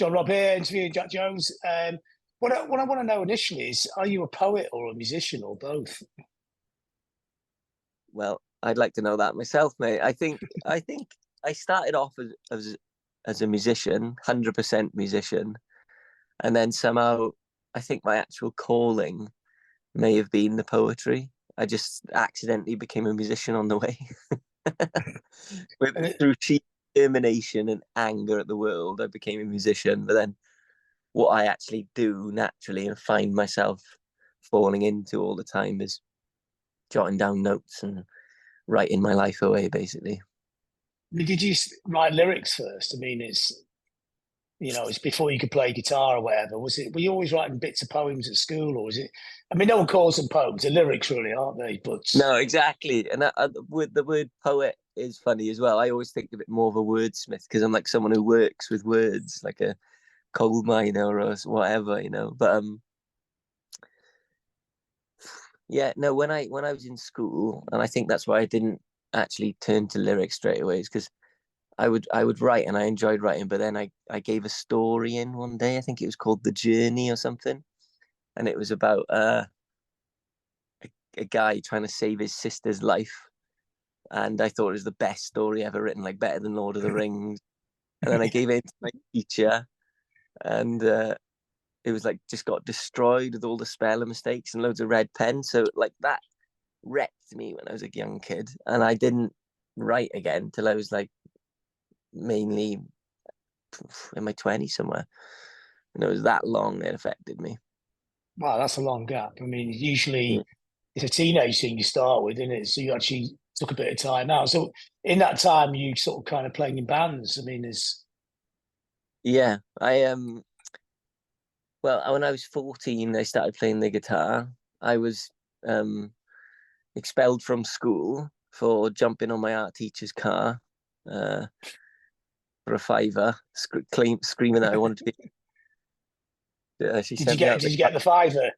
John Robb here, interviewing Jack Jones. What I want to know initially is, are you a poet or a musician or both? Well, I'd like to know that myself, mate. I think I started off as a musician, 100% musician, and then somehow I think my actual calling may have been the poetry. I just accidentally became a musician on the way. And it, Through sheer determination and anger at the world, I became a musician. But then what I actually do naturally and find myself falling into all the time is jotting down notes and writing my life away, basically. did you write lyrics first? I mean, it's before you could play guitar or whatever. Was it? Were you always writing bits of poems at school, or was it? I mean, no one calls them poems. They're lyrics, really, aren't they? But No, exactly. And with the word poet is funny as well. I always think of it more of a wordsmith because I'm like someone who works with words, like a coal miner or whatever, you know. But yeah, no. When I was in school, and I think that's why I didn't actually turn to lyrics straight away, is because I would write and I enjoyed writing, but then I gave a story in one day. I think it was called The Journey or something, and it was about a guy trying to save his sister's life. And I thought it was the best story ever written, like better than Lord of the Rings. And then I gave it to my teacher, and it was like just got destroyed with all the spelling mistakes and loads of red pen. So like that wrecked me when I was a young kid, and I didn't write again till I was like mainly in my 20s somewhere. And it was that long it affected me. wow, that's a long gap. I mean, Yeah. usually it's a teenage thing you start with, isn't it? So you actually took a bit of time out. So in that time, you sort of kind of playing in bands. I mean, is Yeah, well, when I was 14, I started playing the guitar. I was um, expelled from school for jumping on my art teacher's car uh, for a fiver, screaming that I wanted to be. She did you sent me get out. did you get the fiver?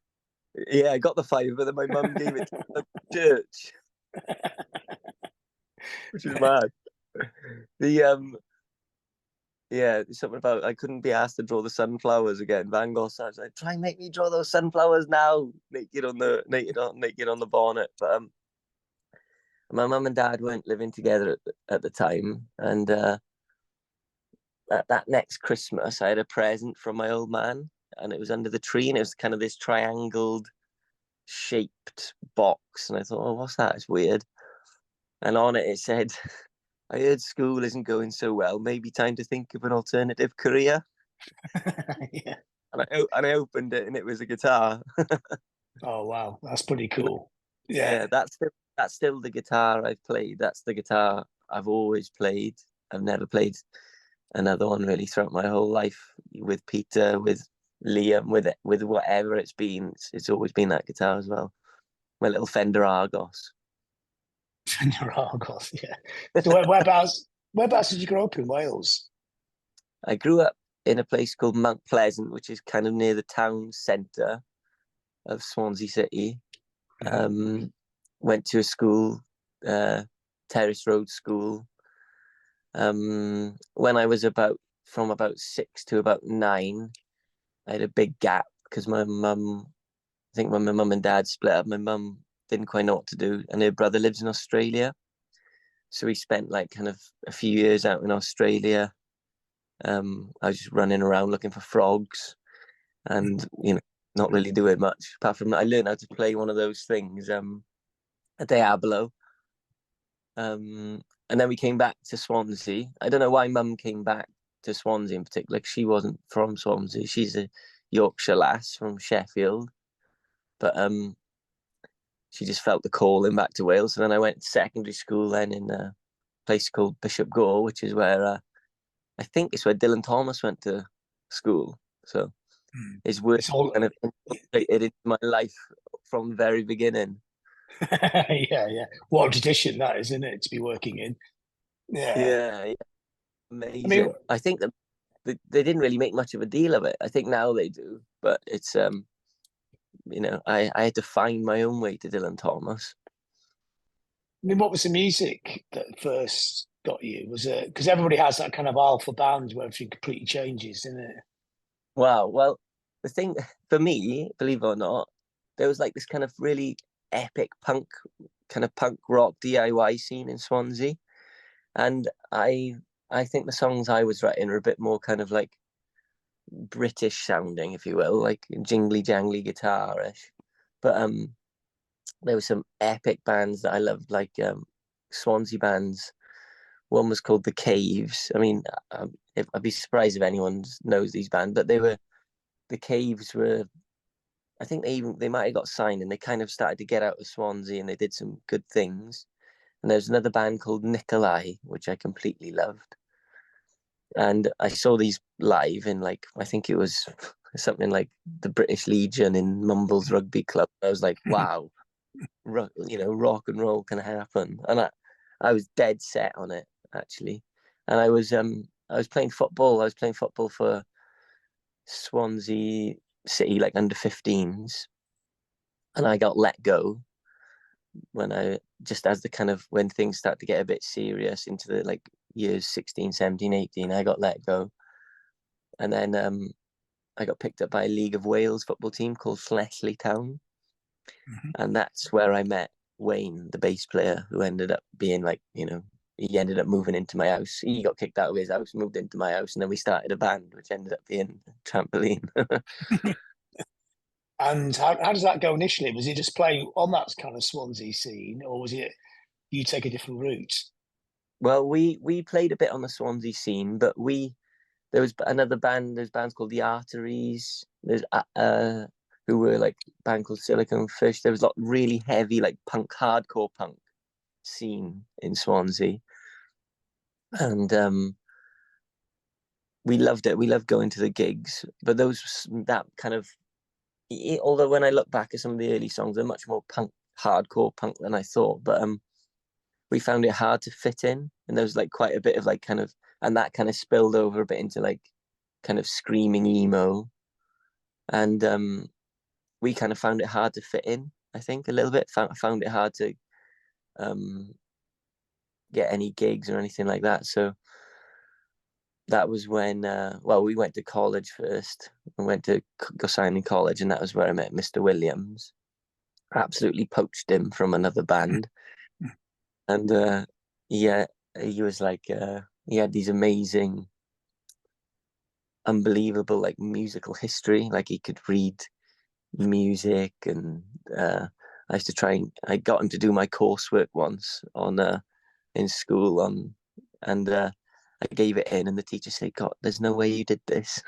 Yeah, I got the fiver, but then my mum gave it to the church, which is mad. The Yeah, something about I couldn't be asked to draw the sunflowers again. Van Gogh starts like, try and make me draw those sunflowers now, naked on the bonnet. But my mum and dad weren't living together at the time, and that next Christmas I had a present from my old man, and it was under the tree, and it was kind of this triangled shaped box, and I thought, oh, what's that? It's weird. And on it said, I heard school isn't going so well. Maybe time to think of an alternative career. Yeah. And I opened it, and it was a guitar. Oh wow, that's pretty cool. Yeah, Yeah. that's still the guitar I've played. That's the guitar I've always played. I've never played another one really throughout my whole life. With Peter, with Liam, with whatever it's been. It's always been that guitar as well. My little Fender Argos. Argos, yeah. So whereabouts did you grow up in Wales? I grew up in a place called Mount Pleasant, which is kind of near the town centre of Swansea City. Um, Went to a school, uh, Terrace Road School. When I was from about 6 to about 9, I had a big gap because I think when my mum and dad split up, my mum didn't quite know what to do, and her brother lives in Australia. So we spent like kind of a few years out in Australia. I was just running around looking for frogs, and not really doing much apart from I learned how to play one of those things, a Diablo. And then we came back to Swansea. I don't know why Mum came back to Swansea in particular. Like, she wasn't from Swansea. She's a Yorkshire lass from Sheffield, but she just felt the calling back to Wales. And then I went to secondary school then in a place called Bishop Gore, which is where I think it's where Dylan Thomas went to school. So his work It's all kind of integrated into my life from the very beginning. yeah, yeah. What a tradition that is, isn't it, to be working in? Yeah. Yeah, yeah, I mean, amazing. I think that they didn't really make much of a deal of it. I think now they do, but it's I had to find my own way to Dylan Thomas. what was the music that first got you? Was it because everybody has that kind of alpha band where everything completely changes, isn't it? Wow. Well, the thing for me, believe it or not, there was like this kind of really epic punk rock DIY scene in Swansea, and I think the songs I was writing are a bit more kind of like British sounding, if you will, like jingly jangly guitarish. But there were some epic bands that I loved, like Swansea bands. One was called The Caves. I mean, I'd be surprised if anyone knows these bands, but the Caves were. I think they might have got signed, and they kind of started to get out of Swansea, and they did some good things. And there's another band called Nikolai, which I completely loved. And I saw these live in like I think it was something like the British Legion in Mumbles Rugby Club. I was like, wow, rock and roll can happen, and I was dead set on it actually. And I was playing football. I was playing football for Swansea City, like under 15s, and I got let go when I just as the kind of when things start to get a bit serious into the like years 16, 17, 18, I got let go. And then I got picked up by a League of Wales football team called Sleaze Town. Mhm. And that's where I met Wayne, the bass player, who ended up being like, he ended up moving into my house. He got kicked out of his house, moved into my house, and then we started a band, which ended up being Trampoline. And how does that go initially? Was it just playing on that kind of Swansea scene, or was it you take a different route? Well, we played a bit on the Swansea scene, but there was another band. There's bands called the Arteries. There's who were like a band called Silicon Fish. There was a lot really heavy like hardcore punk scene in Swansea, and we loved it. We loved going to the gigs, but those that kind of although when I look back at some of the early songs, they're much more hardcore punk than I thought. But we found it hard to fit in, and there was like quite a bit of like kind of, and that kind of spilled over a bit into like kind of screaming emo, and we kind of found it hard to fit in. I think a little bit found it hard to um, get any gigs or anything like that. So that was when, well, we went to college first. We went to go sign in college, and that was where I met Mr. Williams. Absolutely poached him from another band, and yeah, he was like, he had these amazing, unbelievable like musical history. Like he could read music, and I used to I got him to do my coursework once on in school and I gave it in, and the teacher said, "God, there's no way you did this."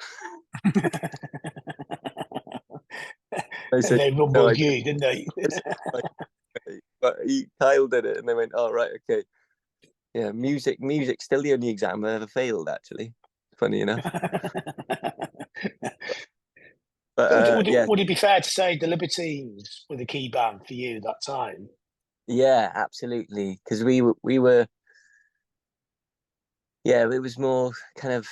I And said, they "No, I rumbled didn't." you, didn't they? I said, "Okay." But Kyle did it, and they went, "Oh right, okay." Yeah, music still the only exam I ever failed, actually. Funny enough. But So yeah, would it be fair to say the Libertines were the key band for you that time? yeah, absolutely. Because we were, yeah, it was more kind of,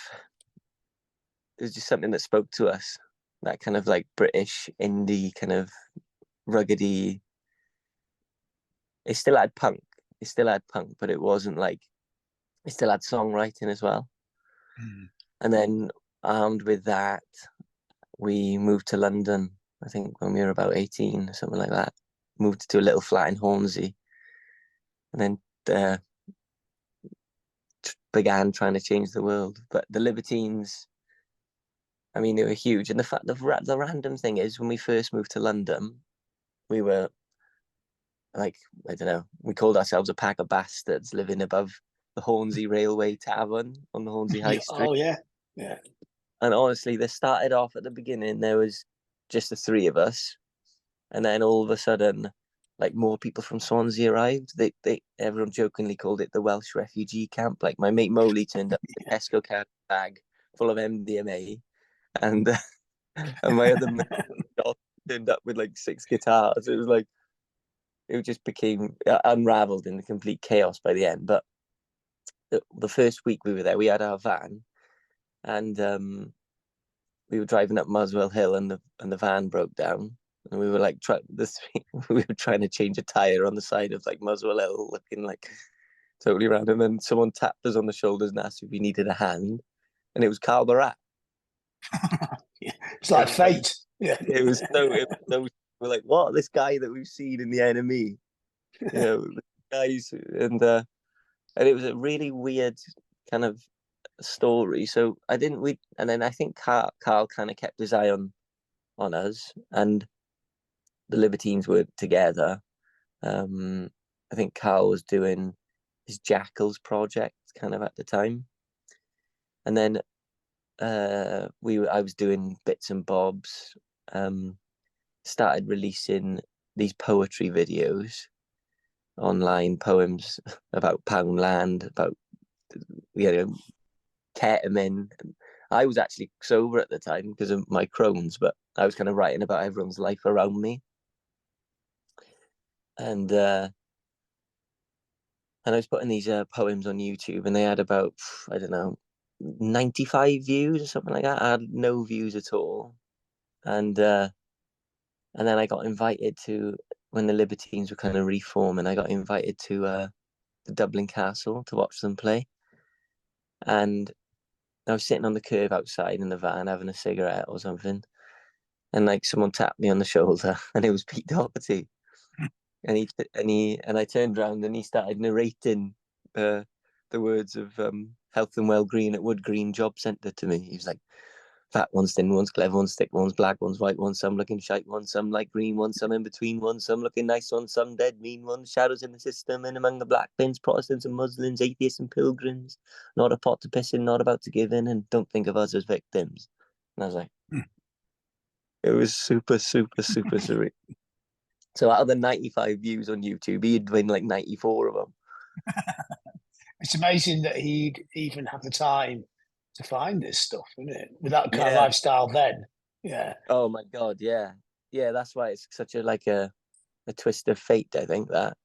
it was just something that spoke to us. That kind of like British indie kind of ruggedy. It still had punk. It still had punk, but it wasn't like it still had songwriting as well. Mm. And then armed with that, we moved to London. I think when we were about 18 or something like that. Moved to a little flat in Hornsey, and then uh, began trying to change the world. But the Libertines, I mean, they were huge. And the random thing is, when we first moved to London, we were like, I don't know, we called ourselves a pack of bastards living above the Hornsey Railway Tavern on the Hornsey High Yeah. Street. Oh yeah. Yeah. And honestly, they started off at the beginning, there was just the three of us. And then all of a sudden, like more people from Swansea arrived. Everyone jokingly called it the Welsh refugee camp. Like my mate Moley turned up with a Tesco bag full of MDMA, and and my other mate turned up with like 6 guitars. It was like it just became unraveled in the complete chaos by the end. But the first week we were there, we had our van, and we were driving up Muswell Hill, and the van broke down, and we were like we were trying to change a tire on the side of like Muswell Hill, looking like totally random. And then someone tapped us on the shoulders and asked if we needed a hand, and it was Carl Barat. It's like fate. Yeah. it was so we're like, what, this guy that we've seen in the enemy, you know, guys, and it was a really weird kind of story. So I didn't we and then I think Carl kind of kept his eye on us, and the Libertines were together. I think Carl was doing his Jackals project kind of at the time, and then I was doing bits and bobs. Started releasing these poetry videos online, poems about Poundland, about, you know, ketamine. I was actually sober at the time because of my Crohn's, but I was kind of writing about everyone's life around me. And I was putting these poems on YouTube, and they had about, I don't know, 95 views or something like that. I had no views at all. And then I got invited to, when the Libertines were kind of reforming, I got invited to the Dublin Castle to watch them play. And I was sitting on the curb outside in the van having a cigarette or something, and like someone tapped me on the shoulder, and it was Pete Doherty. And I turned around, and he started narrating the words of Health and Well Green at Wood Green Job Centre to me. He was like, fat ones, thin ones, clever ones, thick ones, black ones, white ones, some looking shite ones, some like green ones, some in between ones, some looking nice ones, some dead mean ones, shadows in the system, and among the black bins, Protestants and Muslims, atheists and pilgrims, not a pot to piss in, not about to give in, and don't think of us as victims. And I was like, it was super, super, super surreal. So out of the 95 views on YouTube, he'd win like 94 of them. It's amazing that he'd even have the time to find this stuff, isn't it? With that kind of Yeah. lifestyle then. Yeah. Oh my God, yeah. Yeah, that's why it's such a twist of fate, I think, that.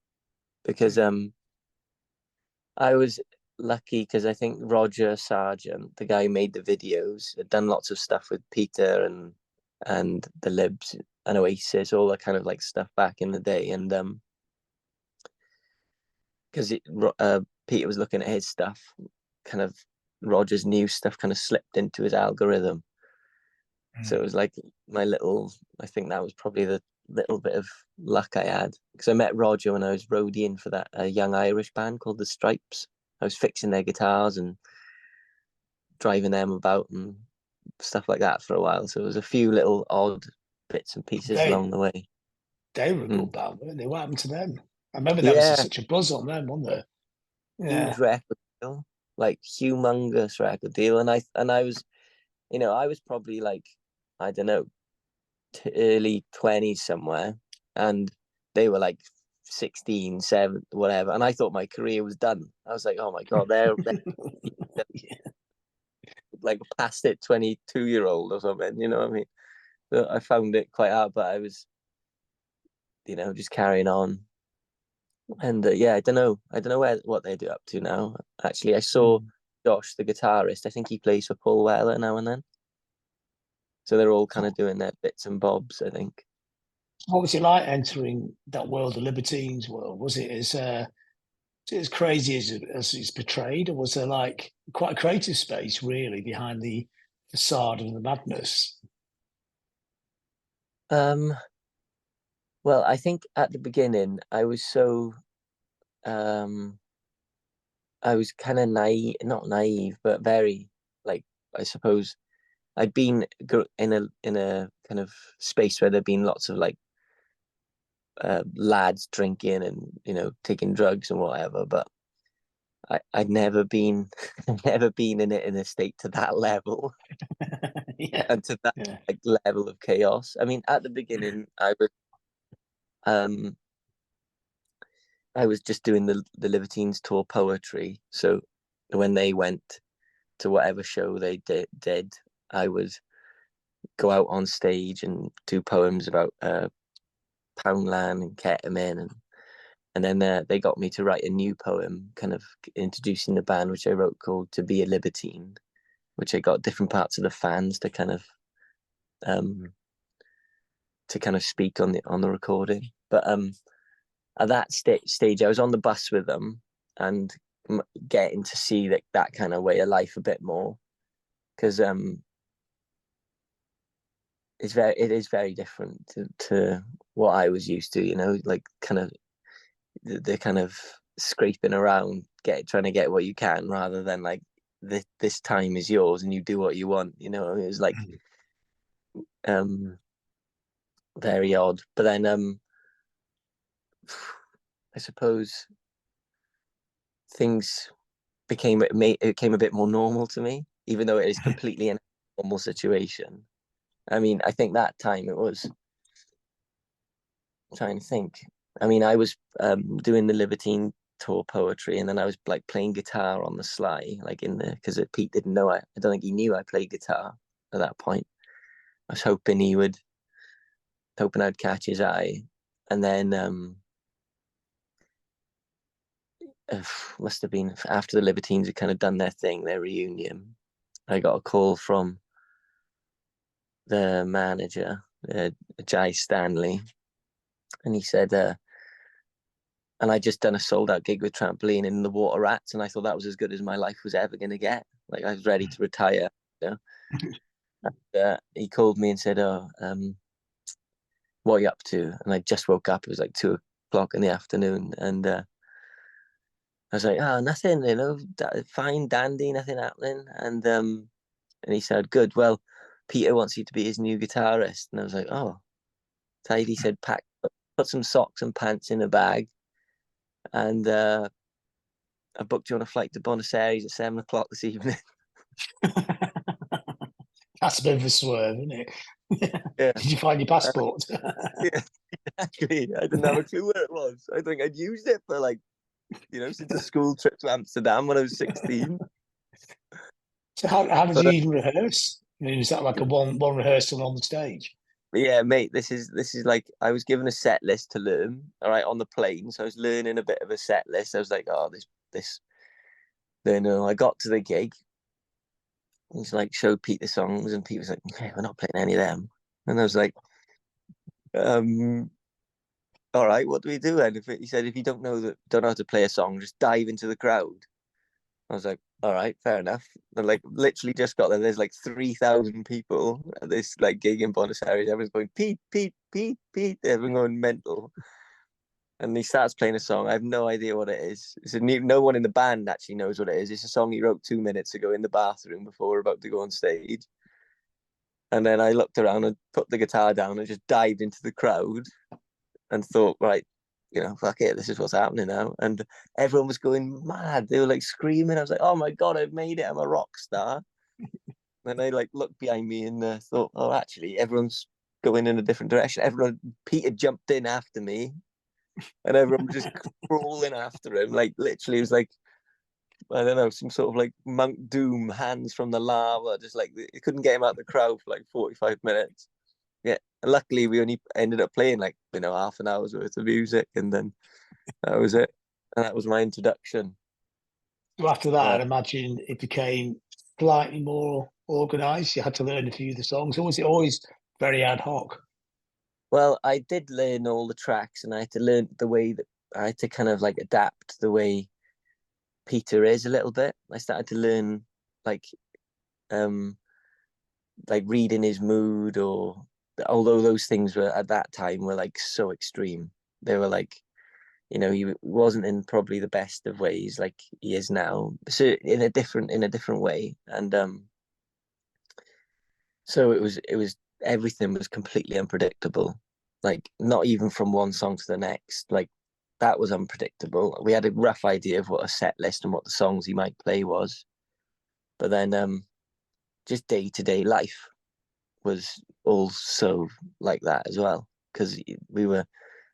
Because I was lucky because I think Roger Sargent, the guy who made the videos, had done lots of stuff with Peter and the Libs and Oasis, all that kind of like stuff back in the day. And because Peter was looking at his stuff, kind of Roger's new stuff kind of slipped into his algorithm. So it was like I think that was probably the little bit of luck I had, because I met Roger when I was roadieing for that young Irish band called the Stripes. I was fixing their guitars and driving them about and stuff like that for a while. So there was a few little odd bits and pieces along the way. They were a good band, weren't they? What happened to them? I remember there was Yeah, such a buzz on them, wasn't there? Yeah. huge record deal, like humongous record deal. And I was, I was probably like, I don't know, early 20s somewhere, and they were like 16, 7, whatever, and I thought my career was done. I was like, oh my God, they're like past it, 22-year-old or something, you know what I mean? So I found it quite hard, but I was, just carrying on. And yeah, I don't know what they do up to now. Actually, I saw Josh, the guitarist. I think he plays for Paul Weller now and then. So they're all kind of doing their bits and bobs, I think. What was it like entering that world, the Libertines world? Was it as crazy as it's portrayed, or was there like quite a creative space really behind the facade of the madness? Um, well, I think at the beginning um, I was kind of naive, not naive, but very, like, I suppose I'd been in a kind of space where there'd been lots of like lads drinking and taking drugs and whatever, but I'd never been never been in it in a state to that level Yeah. and to that Yeah. like level of chaos. I mean, at the beginning, um I was just doing the Libertines tour poetry. So when they went to whatever show they did, I would go out on stage and do poems about Poundland and ketamine, and then they got me to write a new poem, kind of introducing the band, which I wrote, called "To Be a Libertine," which I got different parts of the fans um to kind of speak on the recording. But at that stage, I was on the bus with them and getting to see that kind of way of life a bit more, because it is very different to what I was used to, you know, like kind of the kind of scraping around, trying to get what you can, rather than like this time is yours and you do what you want. You know, it was like very odd. But then I suppose things it became a bit more normal to me, even though it is completely a normal situation. I mean, I think that time it was, I'm trying to think. I mean, I was doing the Libertine tour poetry, and then I was like playing guitar on the sly, like in the, because Pete didn't know, I don't think he knew I played guitar at that point. I was hoping I'd catch his eye, and then must have been after the Libertines had kind of done their thing, their reunion. I got a call from the manager, Jai Stanley, and he said, and I just done a sold out gig with Trampoline in the Water Rats, and I thought that was as good as my life was ever going to get. Like, I was ready to retire. You know? And, he called me and said, "Oh, what are you up to?" And I just woke up. It was like 2 o'clock in the afternoon, and I was like, "Oh, nothing. You know, fine, dandy, nothing happening." And he said, "Good. Well, Peter wants you to be his new guitarist." And I was like, "Oh." Tidy. Said, put some socks and pants in a bag, and I booked you on a flight to Buenos Aires at 7 o'clock this evening. That's a bit of a swerve, isn't it? Yeah. Did you find your passport? Yeah, exactly. I didn't have a clue where it was. I think I'd used it for like, you know, since a school trip to Amsterdam when I was 16. So how did But you even rehearse? I mean, was that like a one rehearsal on the stage? yeah, mate, this is like, I was given a set list to learn, all right, on the plane. So I was learning a bit of a set list. I was like, oh, this. Then I got to the gig. He's like, showed Pete the songs, and Pete was like, okay, we're not playing any of them. And I was like, um, all right, what do we do then? He said, if you don't know how to play a song, just dive into the crowd. I was like, all right, fair enough. And like, literally just got there. There's like 3,000 people at this like gig in Buenos Aires. Everyone's going, Pete, Pete, Pete, Pete. Everyone going mental. And he starts playing a song. I have no idea what it is. No one in the band actually knows what it is. It's a song he wrote 2 minutes ago in the bathroom before we're about to go on stage. And then I looked around and put the guitar down and just dived into the crowd and thought, right, you know, fuck it, this is what's happening now. And everyone was going mad. They were like screaming. I was like, oh my God, I've made it. I'm a rock star. Then I like looked behind me and thought, oh, actually, everyone's going in a different direction. Peter jumped in after me, and everyone was just crawling after him. Like, literally, it was like, I don't know, some sort of like Monk Doom, hands from the lava. Just like, it couldn't get him out the crowd for like 45 minutes. Yeah, and luckily we only ended up playing like, you know, half an hour's worth of music, and then that was it. And that was my introduction. So after that, Uh, I'd imagine it became slightly more organised. You had to learn a few of the songs, or was it always very ad hoc? well, I did learn all the tracks, and I had to learn the way that I had to kind of like adapt the way Peter is a little bit. I started to learn like um reading his mood, or although those things were at that time were like so extreme. They were like, you know, he wasn't in probably the best of ways like he is now. So in a different way. And so it was everything was completely unpredictable. Like, not even from one song to the next. Like, that was unpredictable. We had a rough idea of what a set list and what the songs he might play was. But then just day to day life was also like that as well, because we were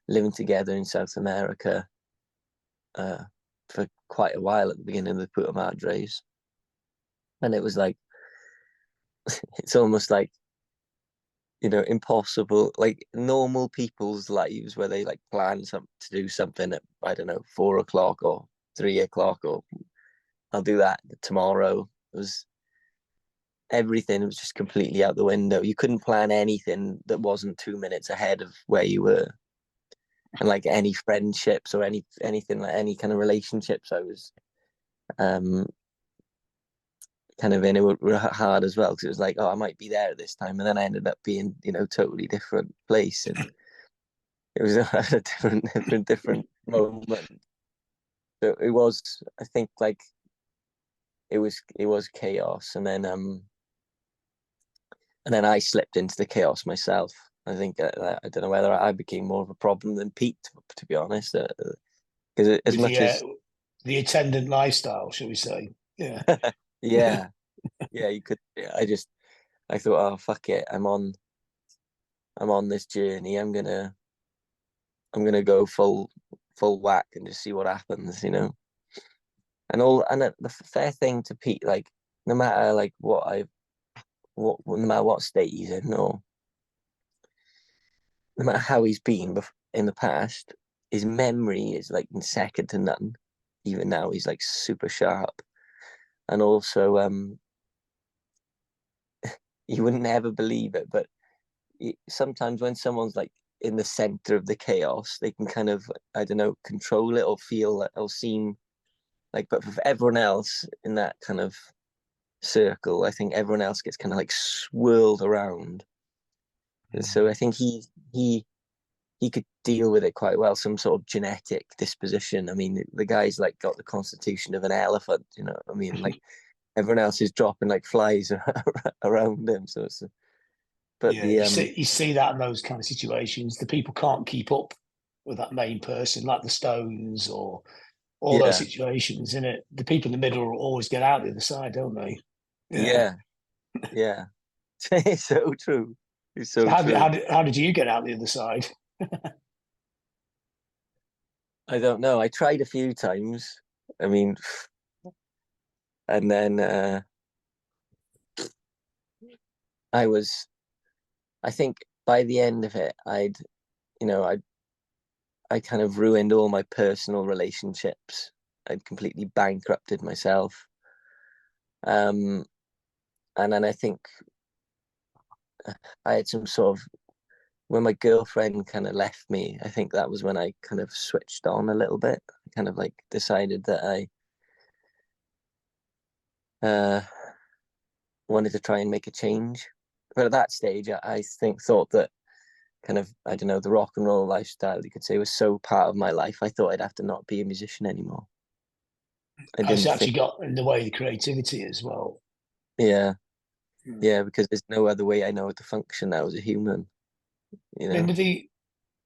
living together in South America uh, for quite a while at the beginning of the Puta Madres, and it was like, it's almost like, you know, impossible, like normal people's lives where they like plan to do something at, I don't know, 4 o'clock or 3 o'clock, or I'll do that tomorrow. It was everything was just completely out the window. You couldn't plan anything that wasn't 2 minutes ahead of where you were. And like any friendships or anything, like any kind of relationships, I was um kind of in it were hard as well, because it was like, oh, I might be there at this time, and then I ended up being, totally different place, and it was a different so it was, I think, like it was chaos, and then I slipped into the chaos myself. I think I don't know whether I became more of a problem than Pete, to be honest, because as with much as the attendant lifestyle, shall we say? Yeah. yeah, yeah, you could. I thought, oh fuck it, I'm on this journey. I'm gonna go full whack and just see what happens. And the fair thing to Pete, like, no matter like no matter what state he's in, or no matter how he's been in the past, his memory is like second to none. Even now, he's like super sharp, and also you would never believe it, but sometimes when someone's like in the center of the chaos, they can kind of, I don't know, control it or feel it or seem like. But for everyone else in that kind of circle, I think everyone else gets kind of like swirled around. And so I think he could deal with it quite well, some sort of genetic disposition. I mean, the guy's like got the constitution of an elephant, what I mean? Like, everyone else is dropping like flies around him. So but Yeah, the you see that in those kind of situations, the people can't keep up with that main person, like the Stones or all those yeah, situations. In it, the people in the middle will always get out the other side, don't they? Yeah. yeah, yeah. It's so true. It's So so true. how did you get out the other side? I don't know. I tried a few times. I mean, and then I was, I think by the end of it, you know, I kind of ruined all my personal relationships. I'd completely bankrupted myself. Um, and then I think I had some sort of, when my girlfriend kind of left me, I think that was when I kind of switched on a little bit. I kind of like decided that I uh, wanted to try and make a change. But at that stage, I think thought that kind of, I don't know, the rock and roll lifestyle, you could say, was so part of my life. I thought I'd have to not be a musician anymore. I It's didn't think, actually got in the way of the creativity as well. yeah, Hmm. yeah, because there's no other way I know how to function now as a human, you I mean, know.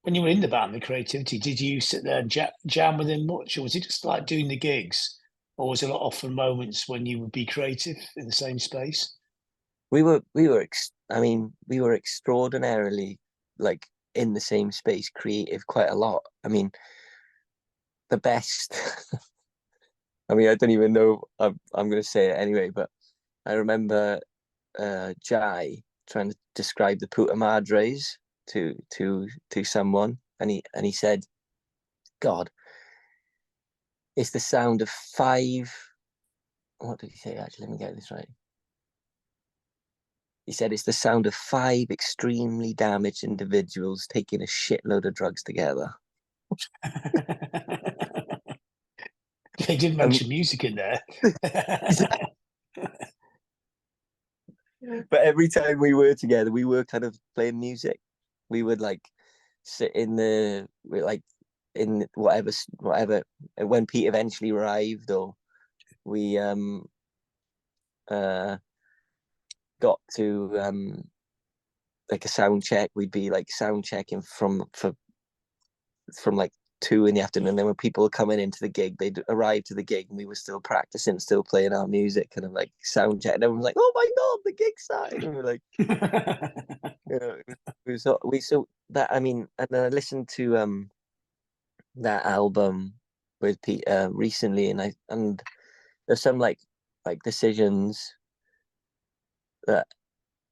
when you were in the band, the creativity, did you sit there and jam with him much, or was it just like doing the gigs, or was there often moments when you would be creative in the same space? I mean, we were extraordinarily like in the same space, creative quite a lot. I mean, the best. I mean, I don't even know. I'm going to say it anyway, but I remember Jai trying to describe the puta madres to someone, and he said, "God, it's the sound of five." What did he say? Actually, let me get this right. He said it's the sound of five extremely damaged individuals taking a shitload of drugs together. They did Um, mention music in there. but every time we were together, we were kind of playing music. We would like sit like in whatever. When Pete eventually arrived, or we uh got to like a sound check, we'd be like sound checking from like 2 in the afternoon. And then when people were coming into the gig, they'd arrive to the gig and we were still practicing, still playing our music, kind of like sound check. And everyone was like, "Oh my god, the gig started!" And we were like, we so that I mean, and then I listened to that album with Pete recently, and there's some like decisions that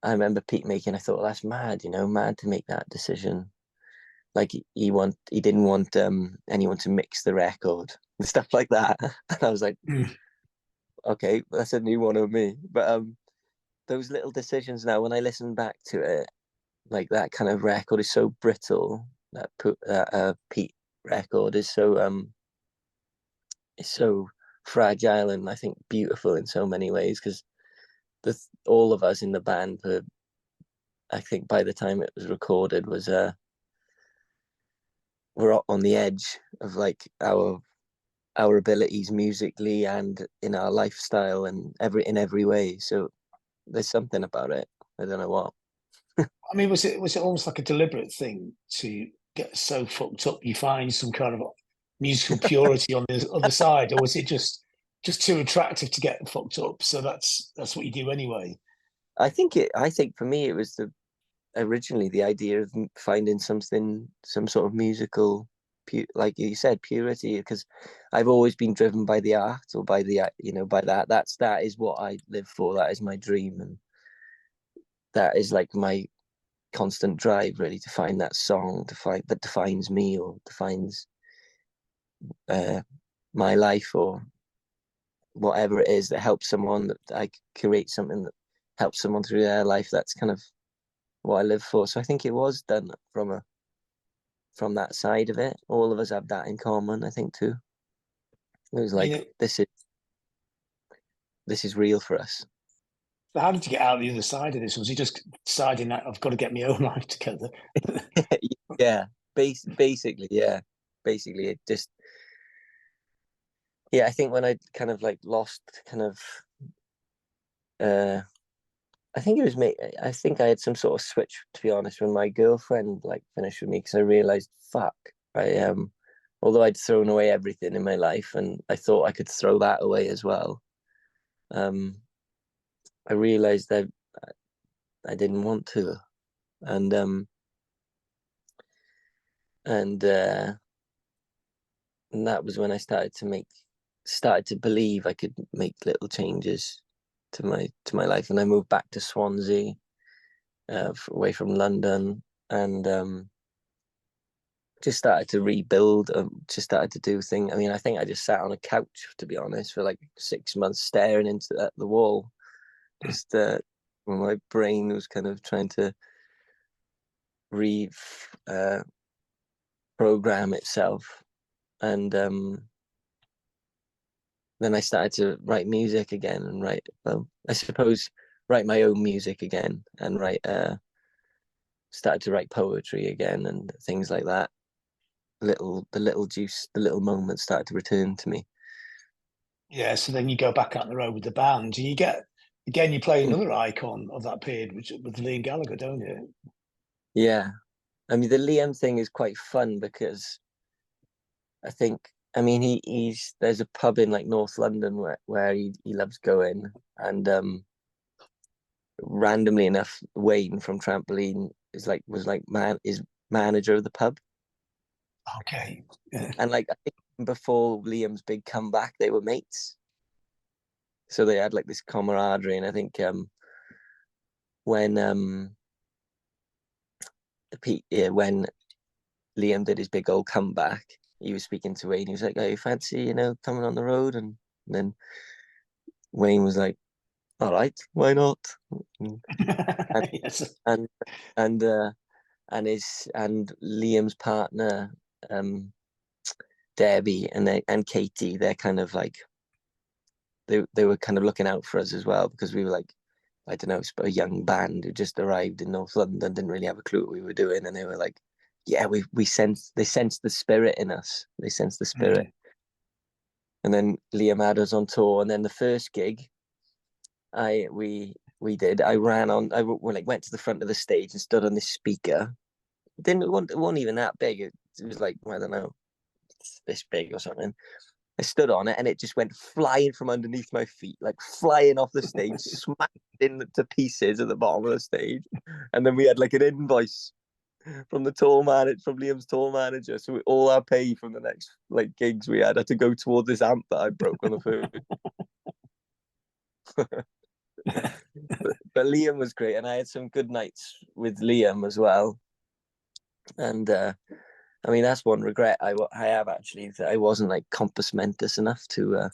I remember Pete making. I thought, well, that's mad, mad to make that decision. Like he didn't want anyone to mix the record and stuff like that. And I was like, okay, that's a new one of me. But those little decisions now, when I listen back to it, like that kind of record is so brittle. That Pete record is so fragile and I think beautiful in so many ways, because all of us in the band were, I think by the time it was recorded, we're on the edge of like our abilities musically and in our lifestyle and in every way. So there's something about it. I don't know what. I mean, was it almost like a deliberate thing to get so fucked up you find some kind of musical purity on the other side, or was it just too attractive to get fucked up? So that's what you do anyway. I think for me it was originally the idea of finding some sort of musical, like you said, purity, because I've always been driven by the art, or by the, by that is what I live for. That is my dream, and that is like my constant drive, really, to find that song that defines me, or defines my life, or whatever it is that helps someone, that I create something that helps someone through their life. That's kind of what I live for. So I think it was done from that side of it. All of us have that in common, I think, too. It was like, this is real for us. How did you get out the other side of this? Was you just deciding that I've got to get my own life together? Yeah, basically, yeah. Basically, it just, yeah, I think when I kind of like lost kind of, I think it was me. I think I had some sort of switch, to be honest, when my girlfriend like finished with me, because I realized, fuck, although I'd thrown away everything in my life, and I thought I could throw that away as well. I realized that I didn't want to, and and that was when I started to believe I could make little changes to my life, and I moved back to Swansea, away from London, and just started to rebuild. Just started to do things. I mean, I think I just sat on a couch, to be honest, for like 6 months, staring into the wall. Just when my brain was kind of trying to program itself, and then I started to write music again, and I suppose write my own music again, and started to write poetry again and things like that. The little moments started to return to me. Yeah, so then you go back out the road with the band, and you play another icon of that period, which with Liam Gallagher, don't you? Yeah, I mean, the Liam thing is quite fun, because I think, I mean, there's a pub in like North London where he loves going, and randomly enough, Wayne from Trampoline is manager of the pub. Okay. Yeah. And like, I think before Liam's big comeback, they were mates, so they had like this camaraderie. And I think when when Liam did his big old comeback, he was speaking to Wayne. He was like, "Oh, you fancy, coming on the road?" And then Wayne was like, "All right, why not?" And Yes. and and uh, and Liam's partner, Debbie, and Katie, they're kind of like, they were kind of looking out for us as well, because we were like, I don't know, a young band who just arrived in North London, didn't really have a clue what we were doing, and they were like, yeah, they sensed the spirit in us. They sensed the spirit. And then Liam had us on tour, and then the first gig we did, I went to the front of the stage and stood on this speaker. It wasn't even that big. It was like, I don't know, this big or something. I stood on it, and it just went flying from underneath my feet, like flying off the stage, smacked into pieces at the bottom of the stage. And then we had like an invoice from Liam's tour manager. So all our pay from the next like gigs we had to go toward this amp that I broke on the first. but Liam was great, and I had some good nights with Liam as well. And I mean, that's one regret I have, actually, that I wasn't like compass mentis enough to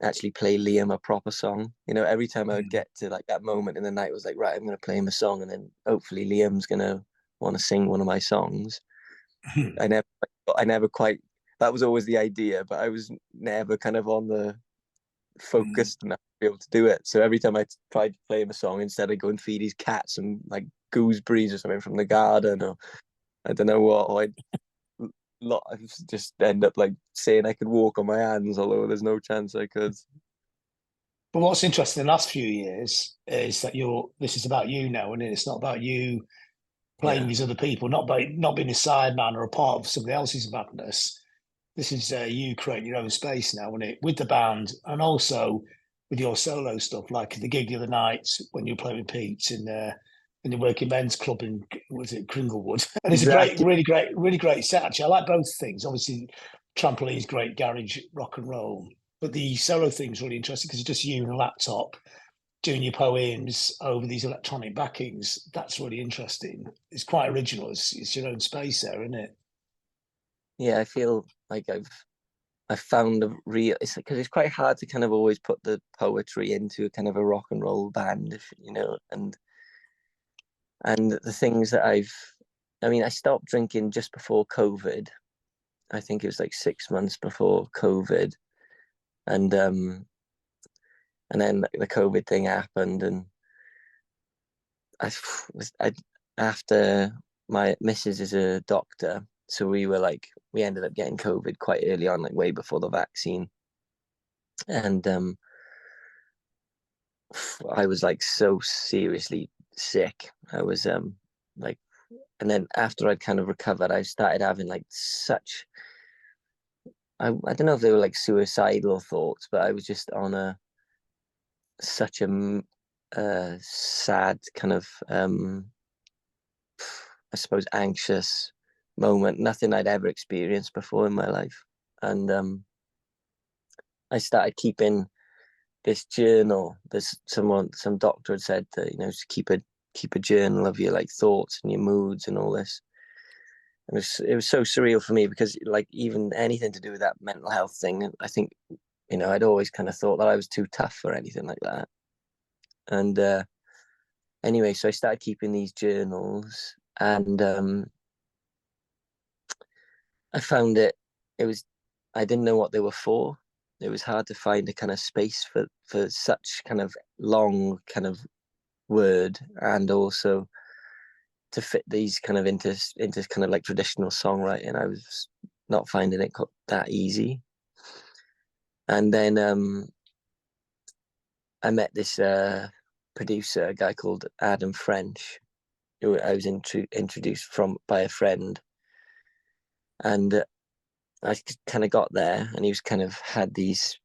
actually play Liam a proper song. Every time I would get to like that moment in the night, it was like, right, I'm going to play him a song, and then hopefully Liam's going to want to sing one of my songs. I never quite, that was always the idea, but I was never kind of on the focused enough be able to do it. So every time I tried to play him a song, instead I'd go and feed his cats some like gooseberries or something from the garden, or I don't know what. Or I just end up like saying I could walk on my hands, although there's no chance I could. But what's interesting in the last few years is that this is about you now, and it's not about you playing Yeah, with other people, not being a sideman or a part of somebody else's madness. This is you creating your own space now, and it with the band, and also with your solo stuff, like the gig the other night when you were playing with Pete in the working men's club in, was it Kringlewood? And it's a exactly. really great set. Actually, I like both things. Obviously, Trampoline's great garage rock and roll, but the solo thing's really interesting because it's just you and a laptop doing your poems over these electronic backings. That's really interesting. It's quite original. It's your own space there, isn't it? Yeah, I feel like I've found a real. It's because it's quite hard to kind of always put the poetry into a kind of a rock and roll band, if you know, and the things that I mean, I stopped drinking just before COVID. I think it was like 6 months before COVID, and then the COVID thing happened, and I was I after my missus is a doctor, so we ended up getting COVID quite early on, like way before the vaccine, and I was like so seriously sick. I was like, and then after I'd kind of recovered, I started having like such I don't know if they were like suicidal thoughts, but I was just on a such a sad kind of I suppose anxious moment, nothing I'd ever experienced before in my life, and I started keeping this journal. There's some doctor had said that just keep a journal of your like thoughts and your moods and all this. And it was so surreal for me because like even anything to do with that mental health thing, I think I'd always kind of thought that I was too tough for anything like that. And anyway, so I started keeping these journals, and I found it was I didn't know what they were for. It was hard to find a kind of space for such kind of long kind of word, and also to fit these kind of into kind of like traditional songwriting. I was not finding it that easy. And then I met this producer, a guy called Adam French, who I was introduced from by a friend, and I kind of got there, and he was kind of had this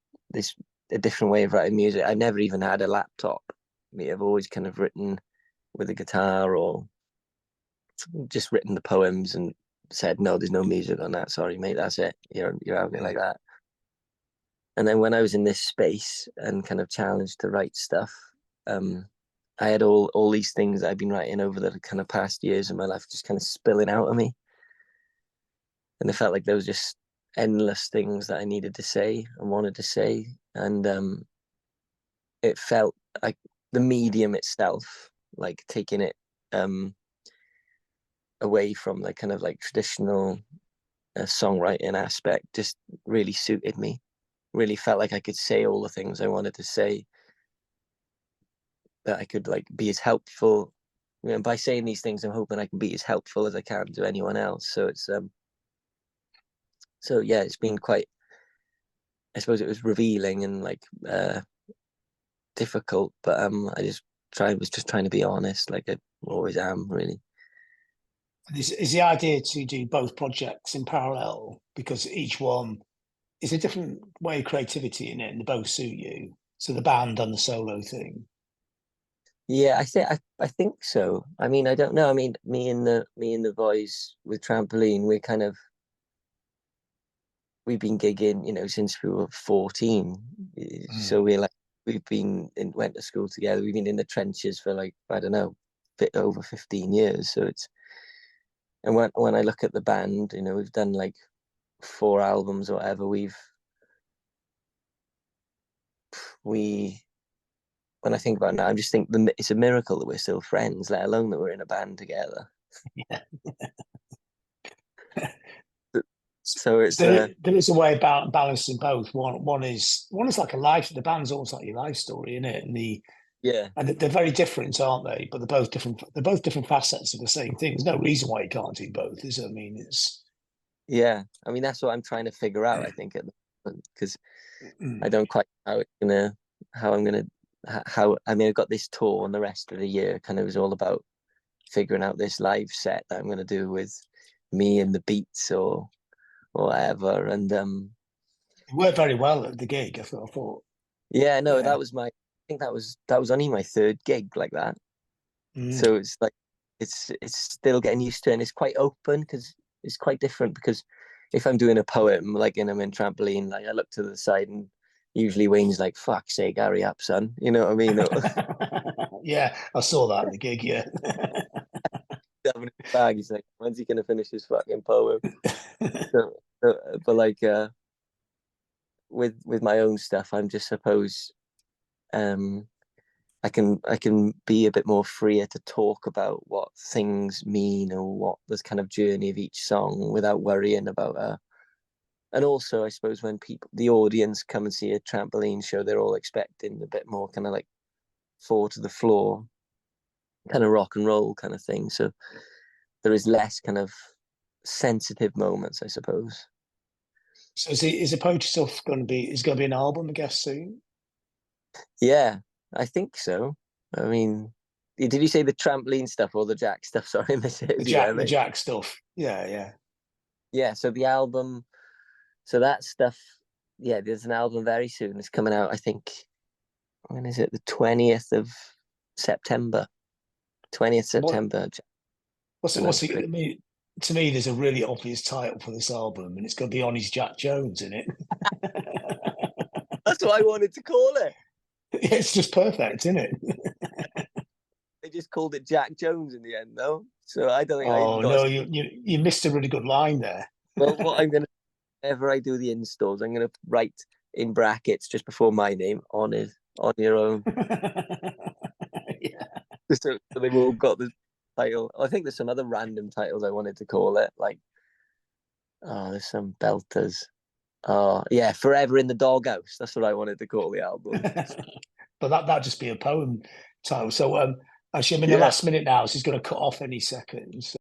a different way of writing music. I never even had a laptop. I've always kind of written with a guitar or just written the poems and said, no, there's no music on that. Sorry, mate, that's it. You're having it like that. And then when I was in this space and kind of challenged to write stuff, I had all these things that I've been writing over the kind of past years of my life just kind of spilling out of me. And it felt like there was just endless things that I needed to say and wanted to say. And it felt like the medium itself, like taking it away from the kind of like traditional songwriting aspect, just really suited me. Really felt like I could say all the things I wanted to say, that I could like be as helpful. By saying these things, I'm hoping I can be as helpful as I can to anyone else. So yeah, it's been quite. I suppose it was revealing and like difficult, but I was just trying to be honest, like I always am, really. Is the idea to do both projects in parallel because each one is a different way of creativity in it, and they both suit you. So the band and the solo thing. Yeah, I think so. I mean, I don't know. I mean, me and the boys with Trampoline, we've been gigging, since we were 14. So we've been went to school together. We've been in the trenches for like, I don't know, bit over 15 years. So and when I look at the band, we've done like 4 albums or whatever. We when I think about it now, I just think it's a miracle that we're still friends, let alone that we're in a band together. Yeah. So it's There is a way about balancing both. One is like a life. The band's almost like your life story, isn't it? yeah. And they're very different, aren't they? But they're both different. They're both different facets of the same thing. There's no reason why you can't do both, is there? I mean, it's Yeah, I mean that's what I'm trying to figure out. I think at the moment because I mm. don't quite know how I'm gonna how. I mean, I've got this tour, and the rest of the year kind of is all about figuring out this live set that I'm gonna do with me and the Beats or whatever. And It worked very well at the gig. I thought, yeah, no, yeah. that was my. I think that was only my third gig like that. Mm. So it's like it's still getting used to it, and it's quite open because it's quite different because if I'm doing a poem like I'm in Trampoline, like I look to the side and usually Wayne's like, fuck's sake, hurry up, son. You know what I mean? Yeah, I saw that at the gig. Yeah. Having his bag, he's like, when's he gonna finish his fucking poem? So, but like with my own stuff, I'm just suppose um I can be a bit more freer to talk about what things mean or what the kind of journey of each song without worrying about and also I suppose when people the audience come and see a Trampoline show, they're all expecting a bit more kind of like four to the floor kind of rock and roll kind of thing. So there is less kind of sensitive moments, I suppose. So is the poetry stuff going to be? Is going to be an album, I guess, soon? Yeah, I think so. I mean, did you say the Trampoline stuff or the Jack stuff? Sorry, I missed it. Yeah, The mate. Jack stuff. Yeah, yeah. Yeah, so the album, so that stuff, yeah, there's an album very soon. It's coming out, I think, when is it? The 20th of September. 20th What September. what's it? And What's that's it? pretty. I mean, to me, there's a really obvious title for this album, and it's going to be on his Jack Jones in it. That's what I wanted to call it. It's just perfect, isn't it? They just called it Jack Jones in the end, though. So I don't think I even Oh got. no, you missed a really good line there. Well, what I'm gonna, whenever I do the installs, I'm gonna write in brackets just before my name on your own. Yeah. So they've all got the title. I think there's some other random titles I wanted to call it. Like, oh, there's some belters. Oh, yeah, Forever in the Doghouse. That's what I wanted to call the album. But that'd just be a poem title. So actually, I'm in the Yeah. last minute now, so he's going to cut off any seconds.